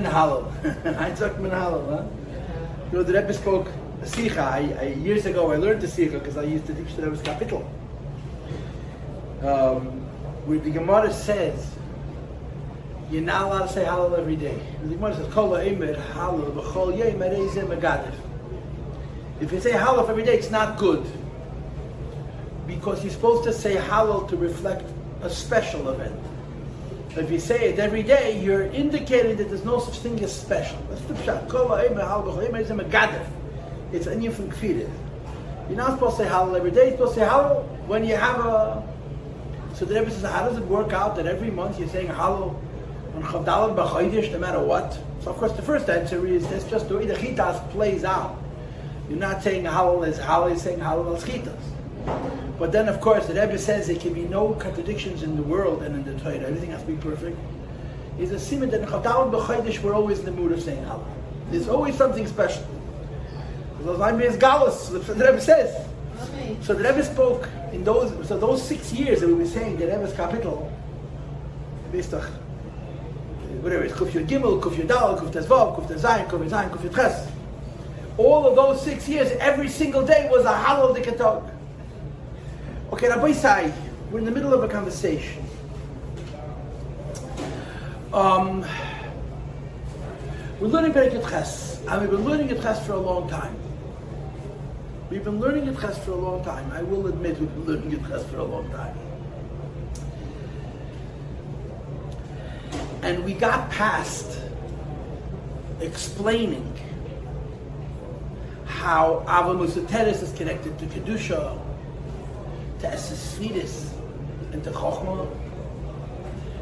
Halal. I took Halal, huh? You know, the Rebbe spoke a Sikha. Years ago I learned the Sikha because I used to teach the Rebbe's Kapitel. Where the Gemara says, you're not allowed to say Halal every day. The Gemara says, Kol ha'emer Halal v'chol yom harei megadef. If you say Halal every day, it's not good. Because you're supposed to say Halal to reflect a special event. If you say it every day, you're indicating that there's no such thing as special. That's the pshat. Kol ha'emer Halal v'chol yom harei megadef. It's an inyan from Kfidah. You're not supposed to say Halal every day. You're supposed to say Halal when you have a... So the Rebbe says, how does it work out that every month you're saying Halal on Chavdalad B'Chodesh, no matter what? So of course the first answer is that's just the way the Chitas plays out. You're not saying Halal as Halal, you're saying Halal as Chitas. But then of course the Rebbe says there can be no contradictions in the world and in the Torah. Everything has to be perfect. Is a siman that in Chavdalad B'Chodesh we're always in the mood of saying Halal. There's always something special. Those I'm is Galus, the Rebbe says. So the Rebbe spoke in those 6 years that we were saying the Rebbe's Kapitel, whatever it's Kuf Yud Gimel, Kuf Yud Dal, Kuf Tezvav, Kuf Tezayin, Kuf Zayin, Kuf Yud Ches. All of those 6 years, every single day was a Halal Dikatog. Okay, Rabbi Sai, we're in the middle of a conversation. We're learning Perek Yud Ches, and we've been learning Yud Ches for a long time. We've been learning Yud Ches for a long time. I will admit we've been learning Yud Ches for a long time. And we got past explaining how Ava Musateres is connected to Kedusha, to Esesvidis, and to Chochmah.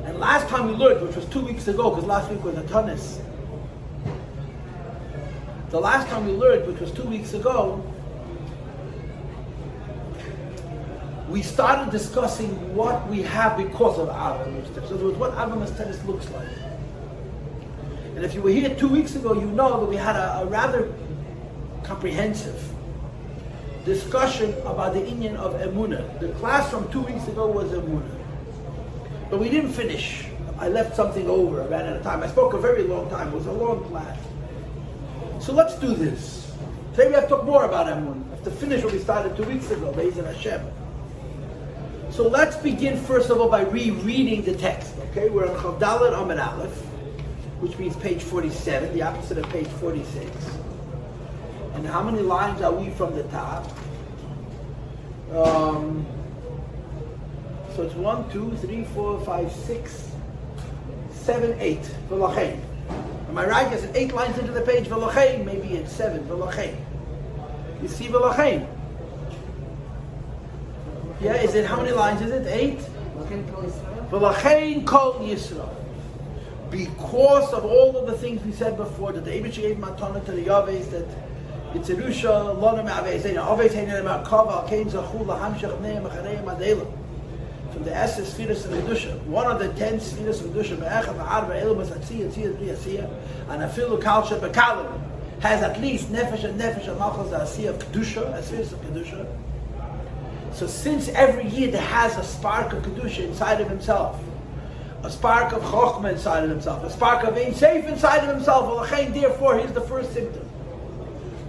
And last time we learned, which was 2 weeks ago, because last week was a Tanis. The last time we learned, which was 2 weeks ago, we started discussing what we have because of Ava Musateres. So it was what Ava Musateres looks like. And if you were here 2 weeks ago, you know that we had a rather comprehensive discussion about the inyan of Emunah. The class from 2 weeks ago was Emunah. But we didn't finish. I left something over. I ran out of time. I spoke a very long time. It was a long class. So let's do this. Today we have to talk more about Emunah. We have to finish what we started 2 weeks ago, Be'ez Hashem. So let's begin first of all by rereading the text. Okay, we're on Chavdalad Amud Aleph, which means page 47, the opposite of page 46. And how many lines are we from the top? So it's 1, 2, 3, 4, 5, 6, 7, 8. V'lachein. Am I right? Is it 8 lines into the page? V'lachein. Maybe it's 7. V'lachein. You see V'lachein? Yeah, is it, how many lines is it? 8? V'lachein kol Yisrael. Because of all of the things we said before, that the Eibush gave matana to the Yaves, that it's Yerusha, Lona Me'aves, Aves Heinen Me'akava, Kein Zachu, Lahamshach Ne'em, Acharei Madela. From the Esses Sfiras of Kedusha, one of the 10 Sfiras of Kedusha, Be'echad V'arba Elam Atziyah, Tziyah, Tziyah, and Afilu Kalsha Bekalim, has at least Nefesh and Malchus, the Asiyah of Kedusha, a Sfiras of Kedusha. So since every year there has a spark of Kedusha inside of himself, a spark of Chochmah inside of himself, a spark of Ein Seif inside of himself, therefore here's the first symptom.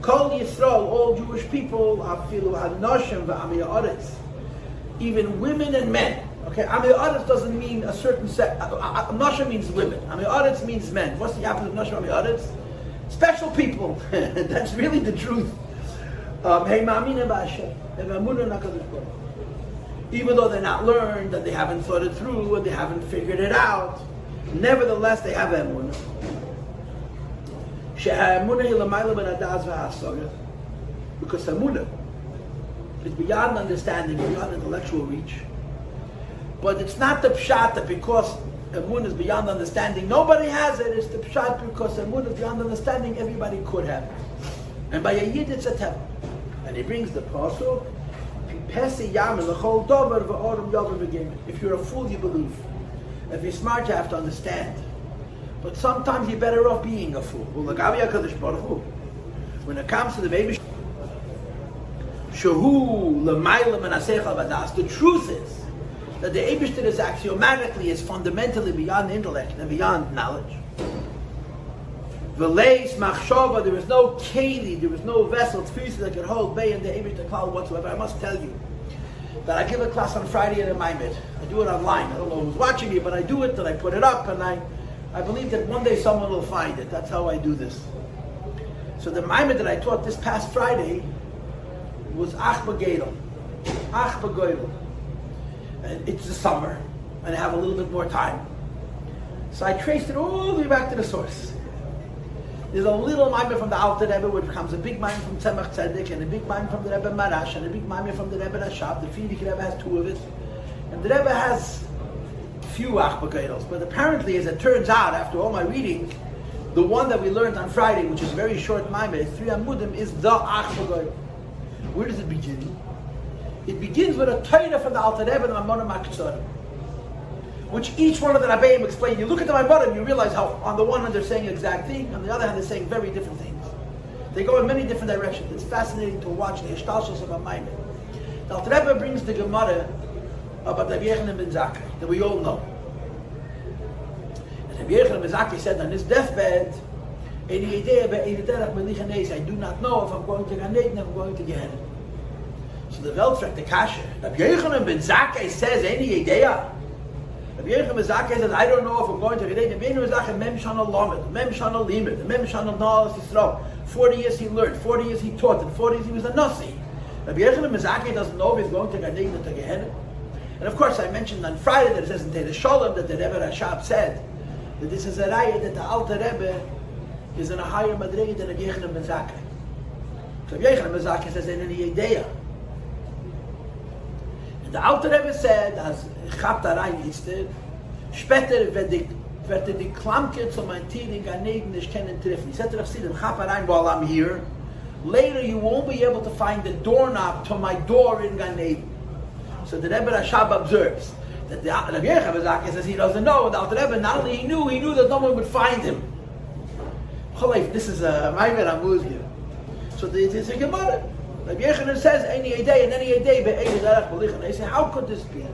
Kol Yisrael, all Jewish people, Afilu Hanoshim V'Ami Ha'aretz, even women and men. Okay, Ami Ha'aretz doesn't mean a certain set. Noshim means women. Ami Ha'aretz means men. What's the opposite of Noshim Ami Ha'aretz? Special people. That's really the truth. Even though they're not learned, and they haven't thought it through, and they haven't figured it out, nevertheless they have emunah. Because emunah is beyond understanding, beyond intellectual reach. But it's not the pshat that because emunah is beyond understanding, nobody has it. It's the pshat because emunah is beyond understanding, everybody could have it. And by a yid it's a temple. And he brings the pasuk, if you're a fool, you believe. If you're smart, you have to understand. But sometimes you're better off being a fool. When it comes to the baby, the truth is that the Eibishter is axiomatically, is fundamentally beyond intellect and beyond knowledge. V'leis machshava, there was no keli, there was no vessel, tefisa that could hold Bay and the Eibush Klal whatsoever. I must tell you that I give a class on Friday in a Maimed. I do it online. I don't know who's watching me, but I do it and I put it up, and I believe that one day someone will find it. That's how I do this. So the Maimed that I taught this past Friday was Ach B'Geidel. Ach B'Geidel. And it's the summer, and I have a little bit more time. So I traced it all the way back to the source. There's a little Maimed from the Alter Rebbe, which becomes a big Maimed from Tzemach Tzedek, and a big Maimed from the Rebbe Marash, and a big Maimed from the Rebbe Rashab. The Frierdiker Rebbe has two of it. And the Rebbe has few Ach B'Geidels. But apparently, as it turns out, after all my reading, the one that we learned on Friday, which is very short Maimed, 3 Amudim, is the Ach B'Geidel. Where does it begin? It begins with a Torah from the Alter Rebbe and the Maimonim HaKetzorim, which each one of the Rabbeim explain. You look at the Maimonim, you realize how on the one hand they're saying the exact thing, on the other hand they're saying very different things. They go in many different directions. It's fascinating to watch the Hishtalshus of a Maimed. The Alter Rebbe brings the Gemara about Rabbi Yochanan ben Zakkai that we all know. And Rabbi Yochanan ben Zakkai said on his deathbed, I do not know if I'm going to Gan Eden, if I'm going to Gehenna. So the Welt fragt the Kasha. Rabbi Yochanan ben Zakkai says, Eini Yedea. Rabbi Yochanan ben Zakkai says, I don't know if I'm going to Gan Eden. Rabbi Yochanan ben Zakkai, Mem Shana Lamed, Mem Shana Limed, Mem Shana Na'as Yisrael. 40 years he learned, 40 years he taught, and 40 years he was a Nasi. Rabbi Yochanan ben Zakkai doesn't know if he's going to Gan Eden or to Gehenna. And of course, I mentioned on Friday that it says in Teres Sholem that the Rebbe Rashab said that this is a raya that the Alter Rebbe is in a higher madrega than Rabbi Yochanan ben Zakkai. So Rabbi Yochanan ben Zakkai says in any idea. And the Alter Rebbe said, as Chapt Arayin Yitzter, später wird die Klamke zu mein Tier in Gan Eden nicht kennen treffen. He said to the Chassidim, Chapt Arayin, while I'm here, later you won't be able to find the doorknob to my door in Gan Eden. So the Rebbe Rashab observes that the Rabbi Yochanan ben Zakkai says he doesn't know. The Alter Rebbe not only he knew that no one would find him. This is a Maimed Amuz here. So it is a Gemara. Rabbi Yochanan says, any day and any day, they say, how could this be?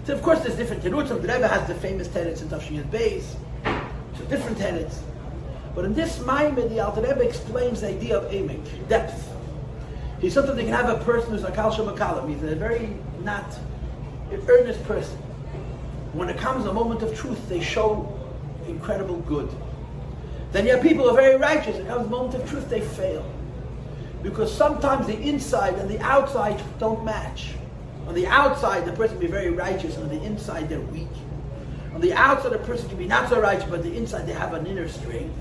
So of course there's different terutzim. The Rebbe has the famous tenets in Tafshin's base. So different tenets. But in this Maimed, the Alter Rebbe explains the idea of emek, depth. He's sometimes you can have a person who's a kal shebakalam. He's a very not earnest person. When it comes a moment of truth, they show incredible good. Then you have people who are very righteous, and comes a moment of truth, they fail. Because sometimes the inside and the outside don't match. On the outside, the person can be very righteous, and on the inside, they're weak. On the outside, the person can be not so righteous, but the inside, they have an inner strength.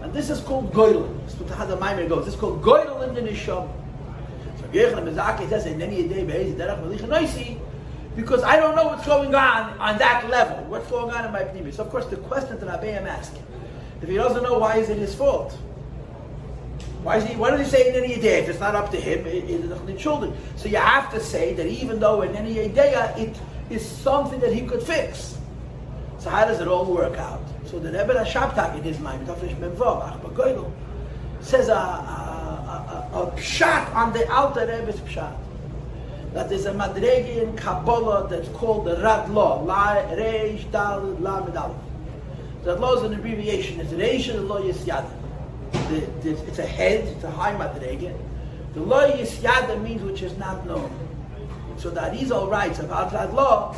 And this is called goydel. This is how the Maimed goes. This is called goydel in the nisham. So Yochanan ben Zakkai says, because I don't know what's going on that level. What's going on in my pnimi? So of course the question that Rabbi asks, if he doesn't know, why is it his fault? Why does he say in any day? If it's not up to him, it's the children. So you have to say that even though in any idea it is something that he could fix. So how does it all work out? So the Rebbe Rashab in his mind, says a pshat on the Alter Rebbe's pshat. That there's a madrege in Kabbalah that's called the Radlo, La Reish Dal La Medal. Radlo is an abbreviation. It's Reish and Lo Yisyada. It's a head. It's a high madrege. The Lo Yisyada means which is not known. So that Arizal writes about Radlo,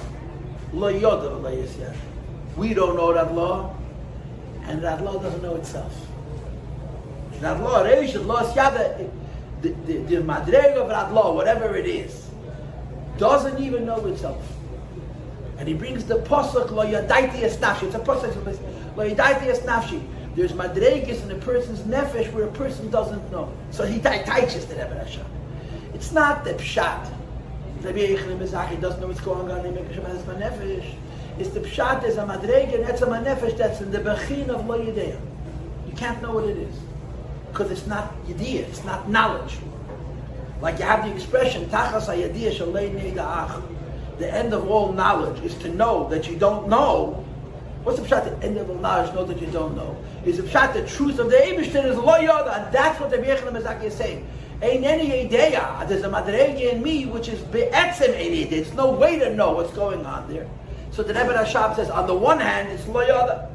Lo Yoda Lo Yisyada. We don't know Radlo, and Radlo doesn't know itself. Radlo Reish and Lo Yisyada, the madrege of Radlo, whatever it is, doesn't even know itself. And he brings the posuk lo yadaiti es nafshi. It's a posuk lo yadaiti es nafshi. There's madregas in a person's nefesh where a person doesn't know. So he teaches the Rebbe Rashab. It's not the pshat. Rabbi Yochanan ben Zakkai doesn't know what's going on in my nefesh. It's the pshat. There's a madrega and that's a nefesh that's in the bechin of lo yedea. You can't know what it is because it's not yediyah. It's not knowledge. Like you have the expression, Tachas hayadiyah shalei neida'ach. The end of all knowledge is to know that you don't know. What's the pshat? The end of all knowledge, know that you don't know. Is the pshat the truth of the Eibishter is lo yoda, and that's what the Rabbi Yochanan ben Zakkai is saying. Ain't any idea. There's a madrege in me which is be'etzem any idea. There's no way to know what's going on there. So the Rebbe Rashab says, on the one hand, it's lo yoda.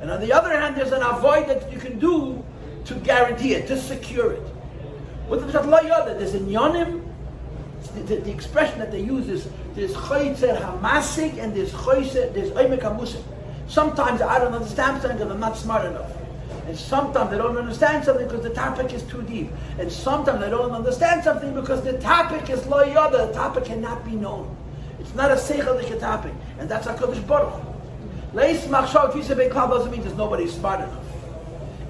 And on the other hand, there's an avoid that you can do to guarantee it, to secure it. With the lo yoda, there's in yonim, the expression that they use is there's choytzer hamasig and there's oimek hamusik. Sometimes I don't understand something because I'm not smart enough. And sometimes I don't understand something because the topic is too deep. And sometimes I don't understand something because the topic is lo yoda, the topic cannot be known. It's not a seichel topic. And that's HaKadosh Baruch Hu. Leis machshav kisa beklal doesn't mean there's nobody smart enough.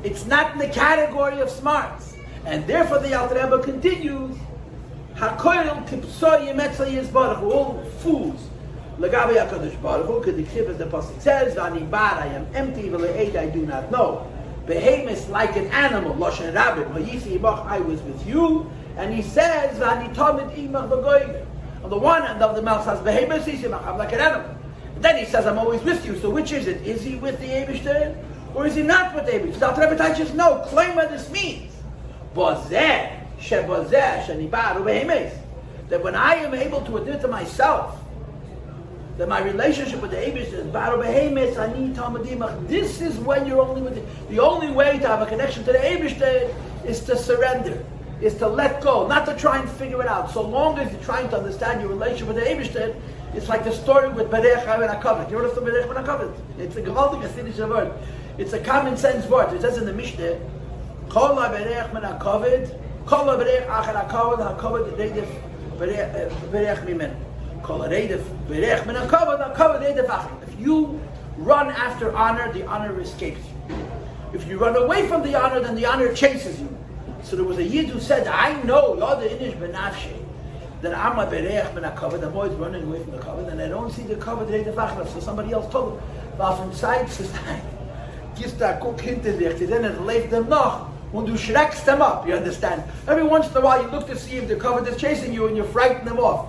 It's not in the category of smarts. And therefore the Alter Rebbe continues, HaKoyel kipsoy yemetzah yizbarach, all fools. Legabe HaKadosh Baruch Hu, k'diksiv as the Pasuk says, V'ani bar, I am empty, v'le'ed, I do not know. Behemoth like an animal, Loshen Rabbi, V'yisi imach, I was with you. And he says, V'ani tamid imach v'goyim. On the one hand of the mouth says, Behemoth imach, I'm like an animal. And then he says, I'm always with you. So which is it? Is he with the Eibishter? Or is he not with the Eibishter? The Alter Rebbe just no, claim what this means. Bozeh, shebozeh, shenibar, ubehemoth. That when I am able to admit to myself that my relationship with the Eibishter is baru behemoth, ani talmudimach. This is when you're only with it. The only way to have a connection to the Eibishter is to surrender, is to let go, not to try and figure it out. So long as you're trying to understand your relationship with the Eibishter, it's like the story with Berech Ben HaKavod. You know what's the Berech Ben HaKavod? It's a gewaltige Sidische word. It's a common sense word. It says in the Mishnah, Kol HaBerech Ben HaKavod, Kol HaBerech Acher HaKavod, HaKavod Reidef Berech Mimenu. Kol HaReidef Berech Ben HaKavod, HaKavod Reidef Acher. If you run after honor, the honor escapes you. If you run away from the honor, then the honor chases you. So there was a Yid who said, I know, Yod Inish Benafshi, that I'm a berech ben HaKavod, I'm always running away from the Kavod, and I don't see the Kavod reid v'achras. So somebody else told him, "Weil von Zeit zu Zeit, gibst da guck hinter dich, then it lebt them noch, und du schreckst them up." You understand? Every once in a while, you look to see if the Kavod is chasing you, and you frighten them off.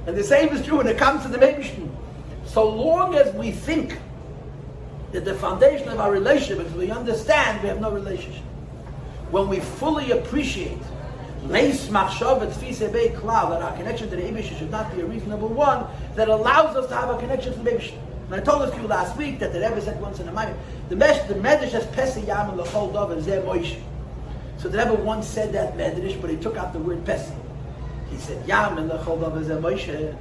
And the same is true when it comes to the Meibishter. So long as we think that the foundation of our relationship is we understand, we have no relationship. When we fully appreciate Leis machshav tfise bei klal, that our connection to the Eibishter should not be a reasonable one that allows us to have a connection to the Eibishter. And I told this to you last week that the Rebbe said once in a moment, the Medrash says Pesi Yam l'chol davar zeh Moshe. So the Rebbe once said that Medrash, but he took out the word Pesi. He said Yam l'chol davar zeh Moshe.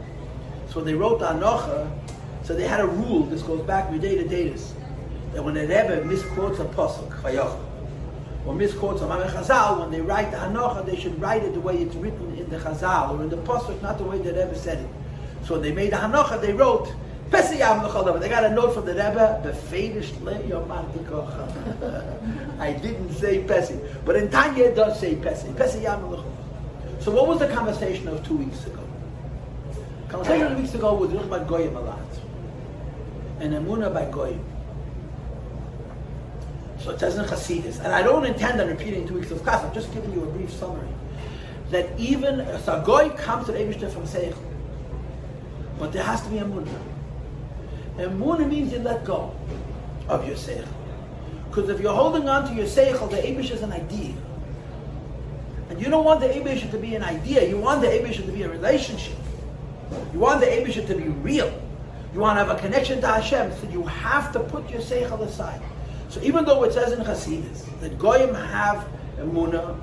So they wrote the Anocha. So they had a rule. This goes back midday to days, that when the Rebbe misquotes a pasuk, Chayoch, or misquotes a Mameh Chazal, when they write the Hanocha, they should write it the way it's written in the Chazal, or in the Pasuk, not the way the Rebbe said it. So when they made the Hanocha, they wrote, Pesi Yam L'chol Davar. They got a note from the Rebbe, Befedish Le Yomar Tikocha. I didn't say Pesi. But in Tanya it does say Pesi. Pesi Yam L'chol Davar. So what was the conversation of 2 weeks ago? The conversation of 2 weeks ago was about Goyim a lot. And Emunah by Goyim. So it says in Chassidus, and I don't intend on repeating 2 weeks of class, I'm just giving you a brief summary, that even a Goy comes to the Eibishter from Seichel, but there has to be Emunah. Emunah means you let go of your Seichel. Because if you're holding on to your Seichel, the Eibishter is an idea. And you don't want the Eibishter to be an idea, you want the Eibishter to be a relationship. You want the Eibishter to be real. You want to have a connection to Hashem, so you have to put your Seichel aside. So even though it says in Chassidus that Goyim have Emunah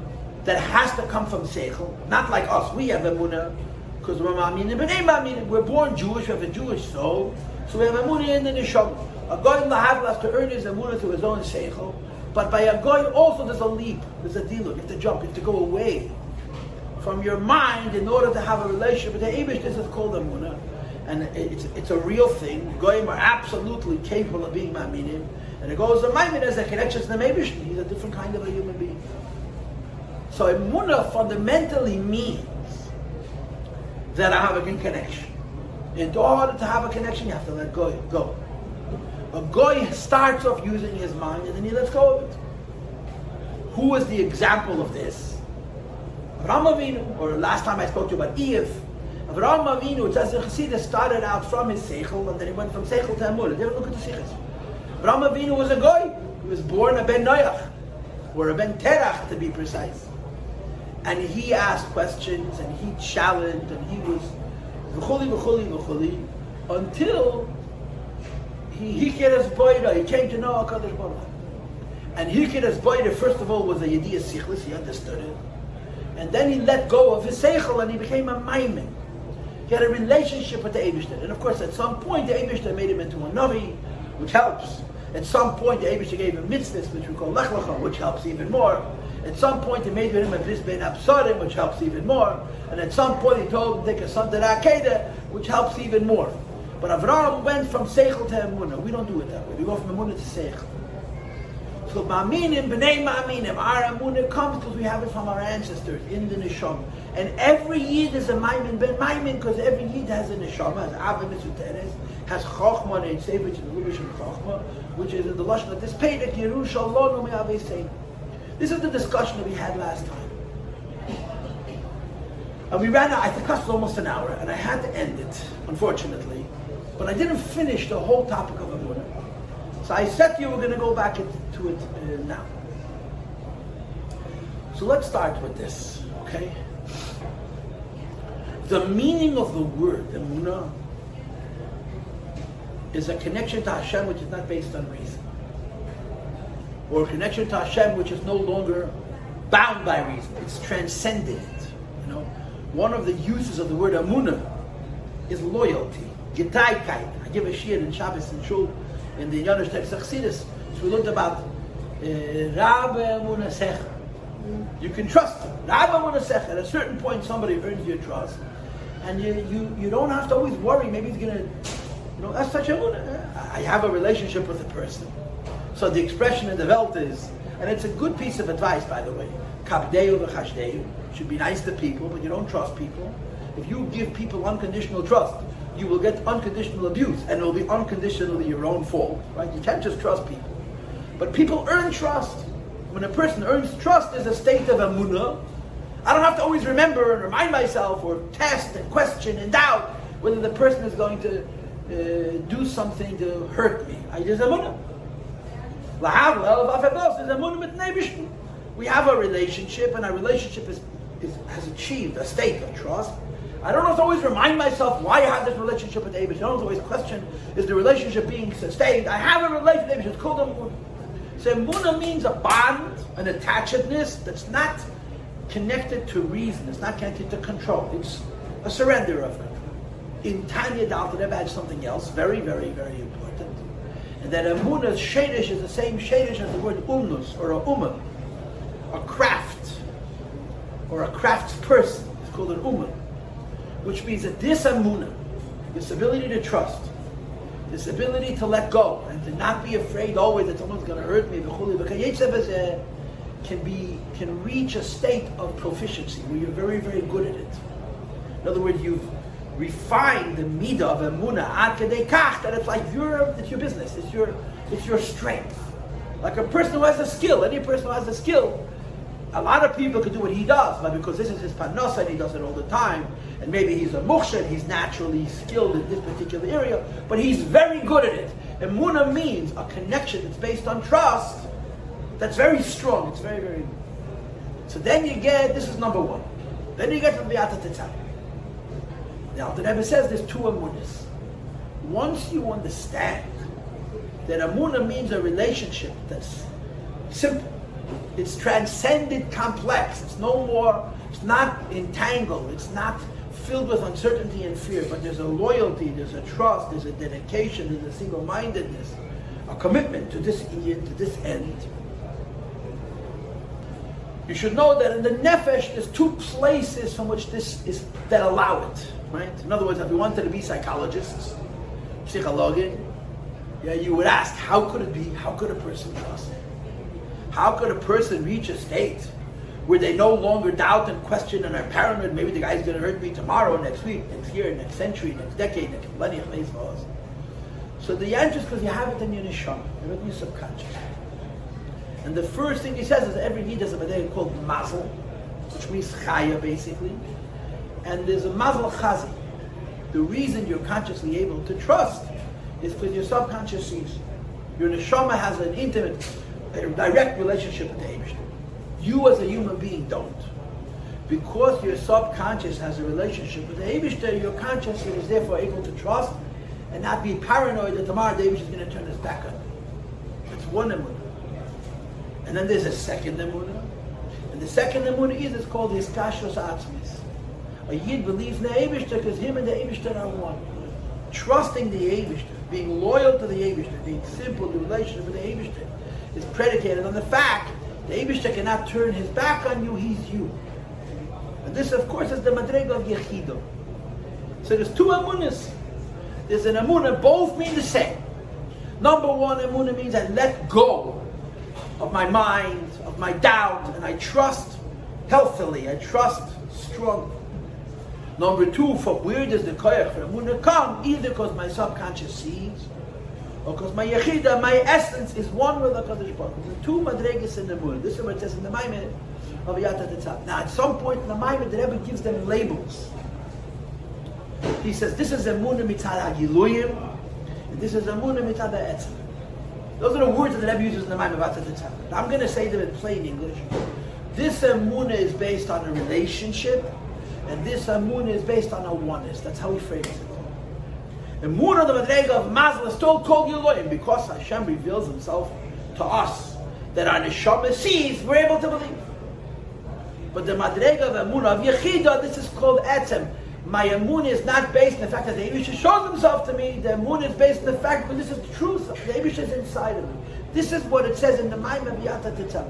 that has to come from Seichel, not like us, we have Emunah because we're Ma'aminim, but ain't Ma'aminim. We're born Jewish, we have a Jewish soul, so we have Emunah in the Neshama. A Goyim Lahav has to earn his Emunah through his own Seichel, but by a Goy also there's a leap, there's a diluk, you have to jump, you have to go away from your mind in order to have a relationship with the Eibush. This is called Emunah, and it's a real thing. Goyim are absolutely capable of being Ma'aminim. And it goes, the Maimon has a connection to the Meibishter. He's a different kind of a human being. So Emunah fundamentally means that I have a good connection. In order to have a connection, you have to let go. A Goy starts off using his mind and then he lets go of it. Who is the example of this? Avraham Avinu, or last time I spoke to you about Eve. Avraham Avinu, it says in Chassidus, started out from his Seichel and then he went from Seichel to Emunah. They look at the Seichel. Avraham Avinu was a Goy. He was born a Ben Noach, or a Ben Terach to be precise. And he asked questions, and he challenged, and he was v'chuli, until he came to know HaKadosh Baruch Hu. And Hikeres Boyre, first of all, was a Yediyah Sichlis, he understood it. And then he let go of his Seichel and he became a Maimin. He had a relationship with the Eibishter. And of course, at some point, the Eibishter made him into a Navi, which helps. At some point, the Eibishter gave him mitzvahs, which we call Lech Lecha, which helps even more. At some point, he made him a Bris Ben Absarim, which helps even more. And at some point, he told him to take a son to Akeda, which helps even more. But Avraham went from Seichel to Emunah. We don't do it that way. We go from Emunah to Seichel. So Ma'aminim, B'nai Ma'aminim, our Emunah comes because we have it from our ancestors in the Neshama. And every Yid is a Maimin Ben Maimin because every Yid has a Neshama, has Avim Mitzvah, has Chochmah and Sefer, which is the Lubish and Chochmah, which is in the Lashon of this Peirik, Yerushalonu Me'avei Sein. This is the discussion that we had last time. And we ran out, I think it was almost an hour, and I had to end it, unfortunately. But I didn't finish the whole topic of Emunah. So I said to you, we're going to go back to it now. So let's start with this, okay? The meaning of the word Emunah is a connection to Hashem which is not based on reason, or a connection to Hashem which is no longer bound by reason. It's transcended it. You know, one of the uses of the word Emunah is loyalty, Gedaikeit. I give a shir in Shabbos and Shul in the Yonush text Chassidus. So we learned about Rabbi Emunah Secher. You can trust him. Rabbi Emunah Secher. At a certain point, somebody earns your trust, and you don't have to always worry. Maybe he's gonna, that's such a. I have a relationship with a person. So the expression in the Welt is, and it's a good piece of advice, by the way. Kabdeu v'chashdeu. Should be nice to people, but you don't trust people. If you give people unconditional trust, you will get unconditional abuse, and it will be unconditionally your own fault, right? You can't just trust people. But people earn trust. When a person earns trust, is a state of emunah. I don't have to always remember and remind myself, or test and question and doubt whether the person is going to do something to hurt me. I just emunah. We have a relationship, and our relationship has achieved a state of trust. I don't have to always remind myself why I have this relationship with David. I don't have to always question, is the relationship being sustained? I have a relationship with David. It's called Emunah. So Emunah means a bond, an attachedness that's not connected to reason. It's not connected to control. It's a surrender of control. In Tanya, the Alter Rebbe had something else, very, very, very important. And that Emunah's shadish is the same shadish as the word umnus, or a uman, a craft, or a craftsperson. It's called an uman. Which means that this Emunah, this ability to trust, this ability to let go, and to not be afraid always that someone's going to hurt me, can reach a state of proficiency where you're very, very good at it. In other words, you've refined the midah of Emunah ad kedei kach that it's like it's your business, it's your strength. Like a person who has a skill, any person who has a skill, a lot of people could do what he does, but because this is his parnasa and he does it all the time, and maybe he's a muksha, he's naturally skilled in this particular area, but he's very good at it. Emunah means a connection that's based on trust, that's very strong, it's very, very. So then you get, this is number one. Then you get to the Be'ata Tetzaveh. The Alter Rebbe says there's two Emunahs. Once you understand that Emunah means a relationship that's simple, it's transcended complex, it's not entangled, it's not filled with uncertainty and fear, but there's a loyalty, there's a trust, there's a dedication, there's a single-mindedness, a commitment to this end. You should know that in the nefesh, there's two places from which that allow it, right? In other words, if we wanted to be psychologists, psychologen, you would ask, how could it be? How could a person trust? How could a person reach a state where they no longer doubt and question and are paranoid? Maybe the guy's going to hurt me tomorrow, next week, next year, next century, next decade, next millennium. So the answer is because you have it in your neshama, you have it in your subconscious. And the first thing he says is every Yid has a Badei called mazel, which means chaya basically. And there's a mazel chazi. The reason you're consciously able to trust is because your subconscious sees. Your neshama has an intimate, direct relationship with the Eibishter. You as a human being don't. Because your subconscious has a relationship with the Eibishter, your conscious is therefore able to trust and not be paranoid that tomorrow the Eibush is going to turn his back on you. That's one emunah. And then there's a second emunah. And the second emunah is called his kashros atzmis. A Yid believes in the Eibishter because him and the Eibishter are one. Trusting the Eibishter, being loyal to the Eibishter, being simple, the relationship with the Eibishter is predicated on the fact the Eibishter cannot turn his back on you, he's you. And this, of course, is the madrega of Yechido. So there's two emunas. There's an emunah, both mean the same. Number one emunah means I let go of my mind, of my doubt, and I trust healthily, I trust strongly. Number two, from where does the koyach for emunah come? Either because my subconscious sees, or because my yechida, my essence, is one with the Kadosh Baruch Hu. There's two madregas in the emunah. This is what it says in the Maimed of Yata Tetzah. Now, at some point in the Maimed, the Rebbe gives them labels. He says, this is emunah mitzad hagiluyim, and this is emunah mitzad ha'etzem. Those are the words that the Rebbe uses in the Maimed of Yata Tetzah. I'm going to say them in plain English. This emunah is based on a relationship, and this emunah is based on a oneness. That's how he frames it. Emunah, the madrega of Mazel, is still called Yeloim because Hashem reveals Himself to us. That our neshama sees, we're able to believe. But the madrega of emunah of Yechidah, this is called Etzem. My emunah is not based on the fact that the Eibush shows Himself to me. The emunah is based on the fact that this is the truth. The Eibush is inside of me. This is what it says in the Maim of Yata Tetzah.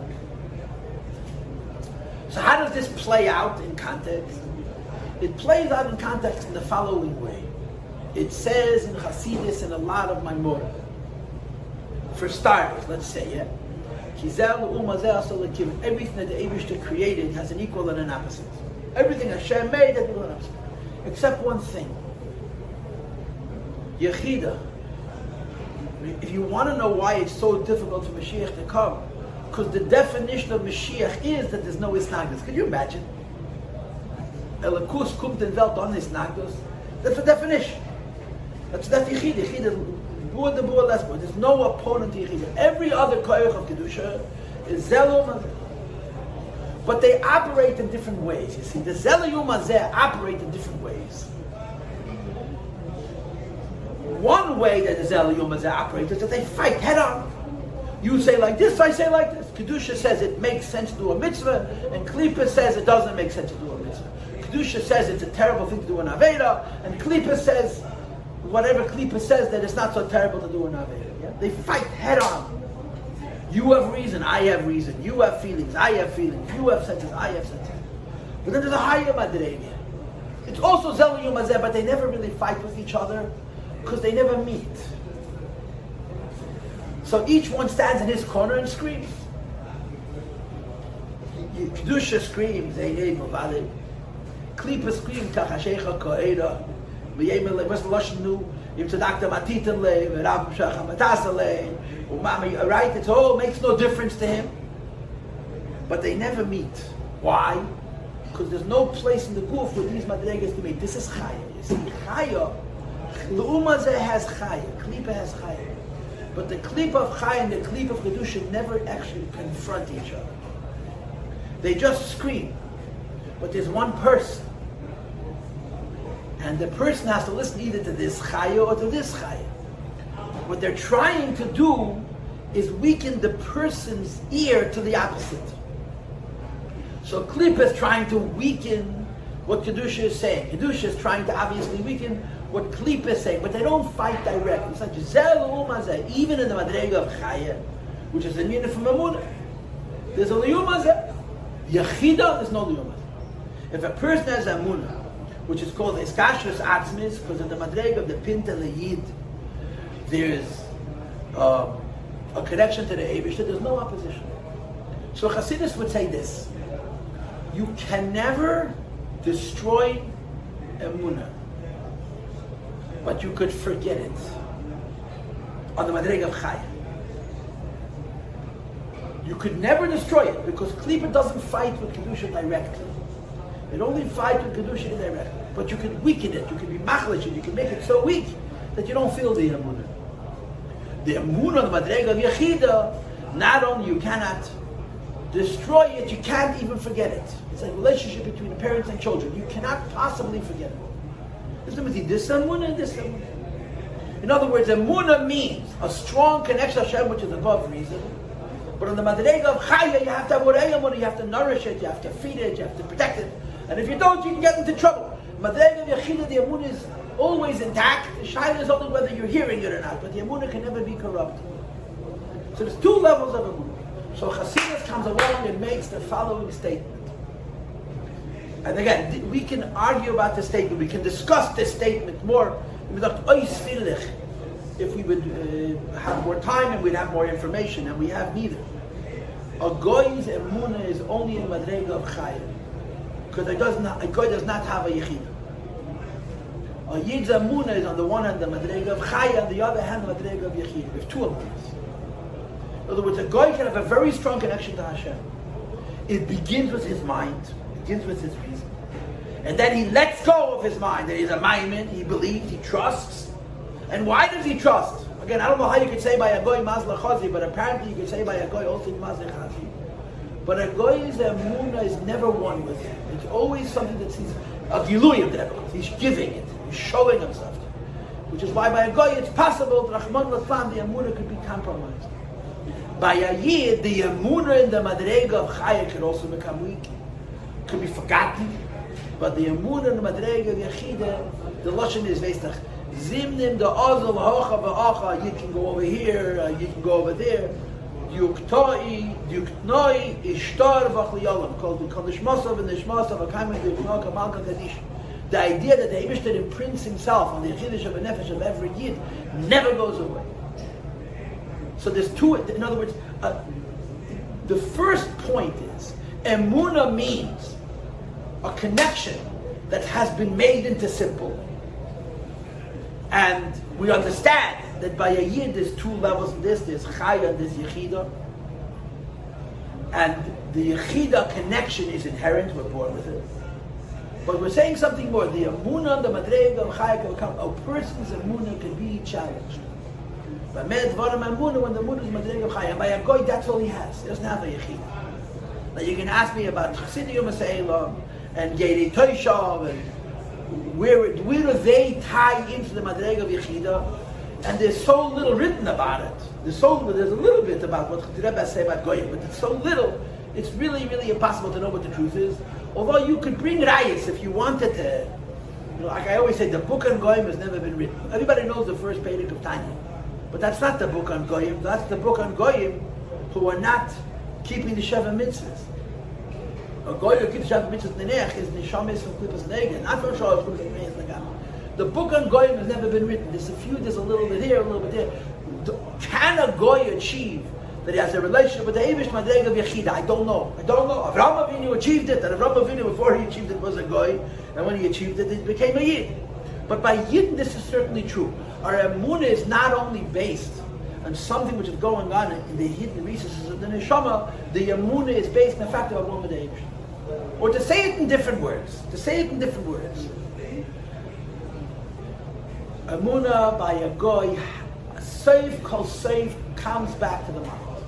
So how does this play out in context? It plays out in context in the following way. It says in Hasidus and a lot of Maimorah. For starters, let's say, yeah. Everything that the Eibishter created has an equal and an opposite. Everything Hashem made has an equal and an opposite. Except one thing. Yechidah. If you want to know why it's so difficult for Mashiach to come, because the definition of Mashiach is that there's no Isnagdus. Can you imagine? Elakus kumt in Welt on Isnagdus. That's the definition. That's Yechidah. Yechidah, buah the buah less buah. There's no opponent to Yechidah. Every other koyach of Kedusha is Zelum. But they operate in different ways. You see, the Zelum Hazeh operate in different ways. One way that the Zelum Hazeh operates is that they fight head on. You say like this, I say like this. Kedusha says it makes sense to do a mitzvah, and Klippa says it doesn't make sense to do a mitzvah. Kedusha says it's a terrible thing to do an Aveda, and Klippa says, whatever Klippa says, that it's not so terrible to do an Aveda. Yeah? They fight head on. You have reason, I have reason. You have feelings, I have feelings. You have senses, I have senses. But then there's a higher madrega. It's also Zelum Hazeh, but they never really fight with each other because they never meet. So each one stands in his corner and screams. Kedusha screams, Einei Mavale. Klippa screams, Kachashecha Ko'era. V'yemele, what's the Lashon nu? Yim Tzedakta Matitan Le, V'rav Shacham Matasa Le. Right? It all makes no difference to him. But they never meet. Why? Because there's no place in the Guf where these madregas can meet. This is Chaya. You see, Chaya, L'umazeh has Chaya. Klippa has Chaya. But the Klippa of Chaya and the Klippa of Kedusha never actually confront each other. They just scream. But there's one person. And the person has to listen either to this Chaya or to this Chaya. What they're trying to do is weaken the person's ear to the opposite. So Klippa is trying to weaken what Kedusha is saying. Kedusha is trying to obviously weaken what Klippa is saying, but they don't fight directly. It's like Zelum Hazeh, even in the Madrega of Chaya, which is a meaning from Emunah. There's a Liyum Hazeh. Yechidah, there's no Liyum Hazeh. If a person has Emunah, which is called Eskashus Atzmis, because in the Madrega of the Pinta Leyid, there's a connection to the Eibishter, there's no opposition. So Hasidus would say this: you can never destroy Emunah, but you could forget it on the Madrega of Chaya. You could never destroy it because Klippa doesn't fight with Kedusha directly. It only fights with Kedusha indirectly. But you can weaken it, you can be machlish it, you can make it so weak that you don't feel the Emunah. The Emunah, the Madrega of Yechidah, not only you cannot destroy it, you can't even forget it. It's like a relationship between parents and children. You cannot possibly forget it. This Emunah, this Emunah. In other words, emunah means a strong connection to Hashem, which is above reason. But on the madrega of chaya, you have to have emunah, you have to nourish it, you have to feed it, you have to protect it. And if you don't, you can get into trouble. Madrega of yechida, the emunah is always intact. The shayla is only whether you're hearing it or not, but the emunah can never be corrupted. So there's two levels of emunah. So Chassidus comes along and makes the following statement. And again, we can argue about this statement, we can discuss this statement more. If we would have more time and we'd have more information, and we have neither. A goy's emunah is only in madrega of chaya, because a goy does not have a yechida. A yid's emunah is on the one hand the madrega of chaya, on the other hand the madrega of yechida. We have two emunahs. In other words, a goy can have a very strong connection to Hashem. It begins with his mind, begins with his reason. And then he lets go of his mind. That he's a maimin, he believes, he trusts. And why does he trust? Again, I don't know how you could say by a goy mazla chazi, but apparently you could say by a goy also mazla chazi. But a goy's emunah is never one with him. It's always something that he's a giluyim that he's giving it, he's showing himself. Which is why by a goy it's possible that Rahman Latlan, the emunah could be compromised. By a yid, the emunah in the madrega of chaya could also become weak, could be forgotten. But the emunah in the madrega of yechida, the lashon is veistach. Zimnim the azal hacha va'acha. You can go over here, you can go over there. Yuktai, yuknoi, ishtar v'achliyalam. Called the nishmasav and nishmasav akaim yuknoi kamalka kadish. The idea that the Eibishter imprints himself on the yechidish of a nefesh of every yid never goes away. So there's two. In other words, the first point is emunah means a connection that has been made into simple. And we understand that by a yid there's two levels in this, there's chaya and there's yechida. And the yechida connection is inherent, we're born with it. But we're saying something more. The emunah, the madrega of chaya can come, a person's emunah can be challenged. But when the emunah is madrega of chaya, by a goy that's all he has. He doesn't have a yechida. Now you can ask me about Chassidim Maseilah and Yeri Toishav, and where do they tie into the madrega of yechida? And there's so little written about it. There's a little bit about what the Rebbe say about goyim, but it's so little. It's really, really impossible to know what the truth is. Although you could bring rayas if you wanted to. Like I always say, the book on goyim has never been written. Everybody knows the first pedic of Tanya, but that's not the book on goyim. That's the book on goyim who are not keeping the Sheva mitzvahs. A goy who keeps Sheva mitzvahs neneach is nishamis from klipas negen, not from shalosh klipas negen. The book on goyim has never been written. There's a little bit here, a little bit there. Can a goy achieve that he has a relationship with the Eivish Madrega of Yechida? I don't know. Avraham Avinu achieved it, and Avraham Avinu before he achieved it was a goy, and when he achieved it, it became a yid. But by yid, this is certainly true. Our emunah is not only based on something which is going on in the hidden recesses of the neshama. The emunah is based on the fact of a woman Eivish. Or to say it in different words. Emunah by a goy, safe kol safe, comes back to the mind.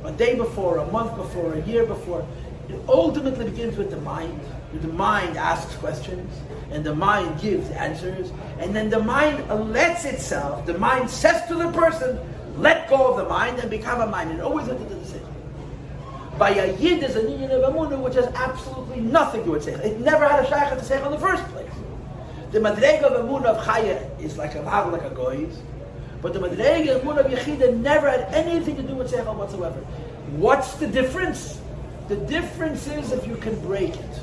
A day before, a month before, a year before. It ultimately begins with the mind. The mind asks questions, and the mind gives answers, and then the mind lets itself, the mind says to the person, let go of the mind and become a mind. And always into the decision. By a yid is a union of emunah which has absolutely nothing to do with seichel. It never had a shayach to seichel in the first place. The madrega of emunah of chaya is like a goy's, but the madrega of emunah of yechida never had anything to do with seichel whatsoever. What's the difference? The difference is if you can break it.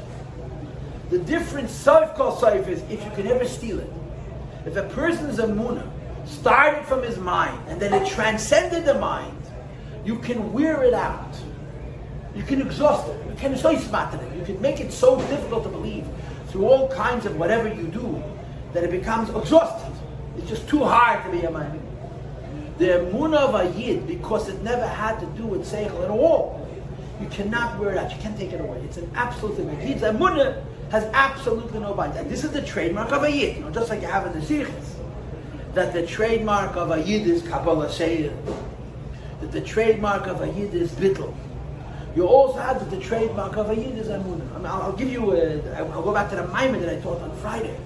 The difference, soif kol soif, is if you can ever steal it. If a person's emunah started from his mind and then it transcended the mind, you can wear it out. You can exhaust it. You can soismat it. You can make it so difficult to believe through all kinds of whatever you do, that it becomes exhausted. It's just too hard to be a man. The emunah of a yid, because it never had to do with seichel at all, you cannot wear it out. You can't take it away. It's an absolute thing. A yid's emunah has absolutely no bind. And this is the trademark of a yid. Just like you have in the sikhs, that the trademark of a yid is Kabbalah Seir, that the trademark of a yid is bittul. You also have that the trademark of a yid is emunah. I'll give you I'll go back to the Maimon that I taught on Friday.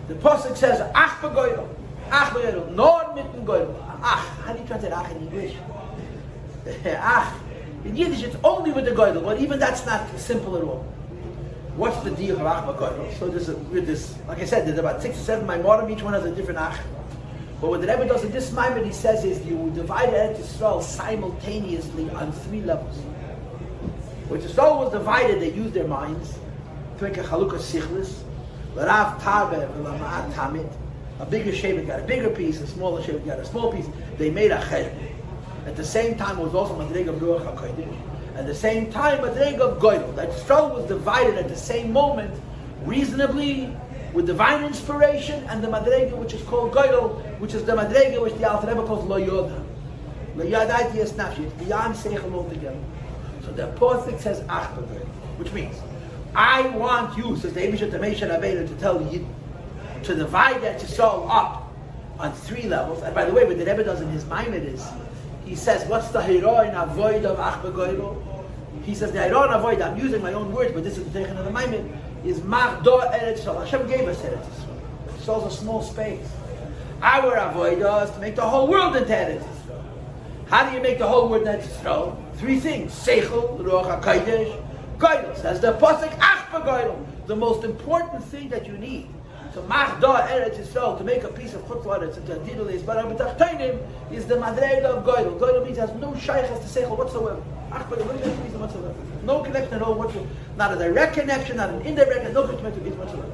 The pasuk says, Ach b'goyim. Ach begoidel, nor mitten goidel. Ach, how do you translate ach in English? Ach. In Yiddish, it's only with the goidel, but even that's not simple at all. What's the deal of ach begoidel? So with this, like I said, there's about 6 or 7 Maimorim, each one has a different ach. But what the Rebbe does in this Maimon, he says, is you divide Eretz Yisrael simultaneously on 3 levels. When Yisrael was divided, they used their minds to make a chalukah sichlis, l'rav tarbe v'lama'at tamid. A bigger shevet got a bigger piece, a smaller shevet got a small piece. They made a chesed. At the same time, it was also madrega of ruach hakodesh. At the same time, madrega of goydel. That Yisrael was divided at the same moment, reasonably, with divine inspiration, and the madrega which is called goydel, which is the madrega which the Alter Rebbe calls lo yoda. Lo yadai tiyas nafshi. It's beyond seichel altogether. So the Pasuk says ach begoydel, which means I want you, says the Eibusha to Moshe Rabbeinu, to tell you to divide that Yisrael up on 3 levels. And by the way, what the Rebbe does in his Maimon is, he says, what's the Hiroin Avoid of Ach Begoydel? He says, the Hiroin Avoid, I'm using my own words, but this is the Teichen of the Maimon, is Machdo Eretz Yisrael. Hashem gave us Eretz Yisrael. Yisrael's a small space. Our Avoid is to make the whole world into Eretz Yisrael. How do you make the whole world into Eretz Yisrael? 3 things. Seichel, Ruach HaKodesh, Goydel. Says the Pasuk, Ach Begoydel. The most important thing that you need to Machda Eretz Yisrael, to make a piece of Chutzlaretz into a Didul Yisbarah B'Tachtainim, is the Madrega of Goydel. Goydel means it has no shaykhs to Seichel whatsoever. Ach Begoydel, no reason whatsoever. No connection at all whatsoever. Not a direct connection, not an indirect connection, no connection to it whatsoever.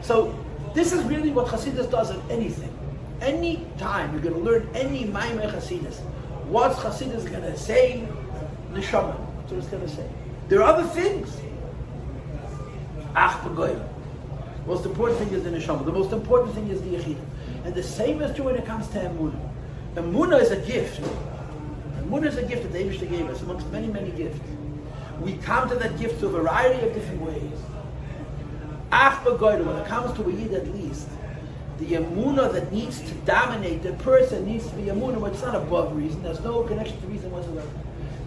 So, this is really what Chassidus does in anything. Any time you're going to learn any Maimon Chassidus, what's Chassidus going to say? Neshama. That's what it's going to say. There are other things. Ach Begoydel. The most important thing is the neshama. The most important thing is the yechida. And the same is true when it comes to emunah. Emunah is a gift. Emunah is a gift that the Eibusha gave us, amongst many, many gifts. We come to that gift through a variety of different ways. Ach begoydel, when it comes to a yid at least, the emunah that needs to dominate the person needs to be emunah, but it's not above reason. There's no connection to reason whatsoever.